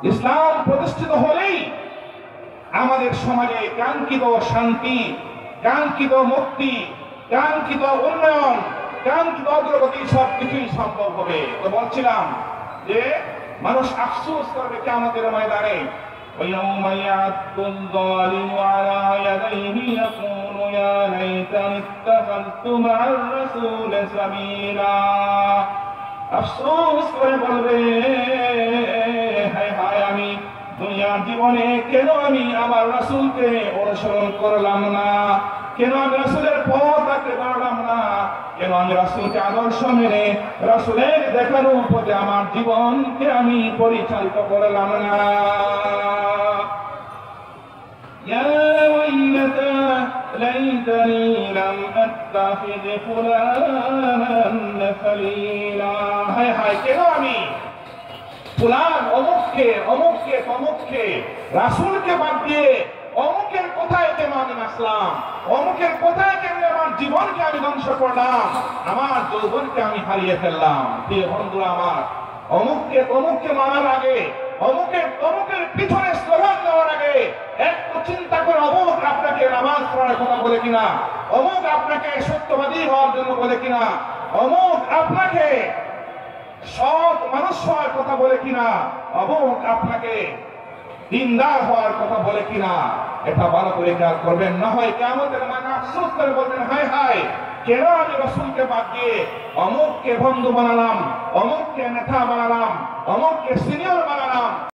ইসলাম প্রতিষ্ঠিত হলেই আমাদের সমাজে কাঙ্ক্ষিত শান্তি, কাঙ্ক্ষিত মুক্তি, কাঙ্ক্ষিত উন্নয়ন, কাঙ্ক্ষিত অগ্রগতি সবকিছুই সম্ভব হবে। তো বলছিলাম যে মানুষ আফসোস করবে কিয়ামতের ময়দানে, ويوم يعض الظالم على يديه يقول يا ليتني اتخذت مع الرسول سبيلا। আফসোস করে বলবে, হায় হায়, আমি দুনিয়ার জীবনে কেন আমি আমার রাসূলকে অনুসরণ করলাম না, কেন আমি রাসূলের পথ আঁকড়ে ধরলাম না, কেন আমি রাসূলকে আদর্শ মেনে রাসূলের দেখানো পথে আমার জীবনকে আমি পরিচালিত করলাম না। ইয়া ওয়াইলাতা লাইতানি লাম আত্তাখিয ফুলানান খলীলা। হায় হায়, কেন আমি ফুলান অমুককে অমুককে তমুককে রাসূলকে বাদ দিয়ে অমুকের কোথায় কেন আমি নাচলাম, অমুকের কোথায় কেন আমার জীবনকে আমি ধ্বংস করলাম, আমার যৌবনকে আমি হারিয়ে ফেললাম। প্রিয় বন্ধুরা আমার, অমুককে তমুককে মানার আগে, অমুকের তমুকের পিছনে স্লোগান দেওয়ার আগে একটু চিন্তা করে অমুক আপনাকে নামাজ পড়ার কথা বলে কিনা, অমুক আপনাকে সত্যবাদী হওয়ার জন্য বলে কিনা, অমুক আপনাকে সৎ মানুষ হওয়ার কথা বলে কিনা, অমুক আপনাকে দিনদার হওয়ার কথা বলে কিনা, এটা ভালো করে খেয়াল করবেন। না হয় কিয়ামতের মাঠে আফসোস করে বলবেন, হায় হায়, কেন আমি রাসূলকে বাদ দিয়ে অমুককে বন্ধু বানালাম, অমুককে নেতা বানালাম, অমুককে সিনিয়র বানালাম।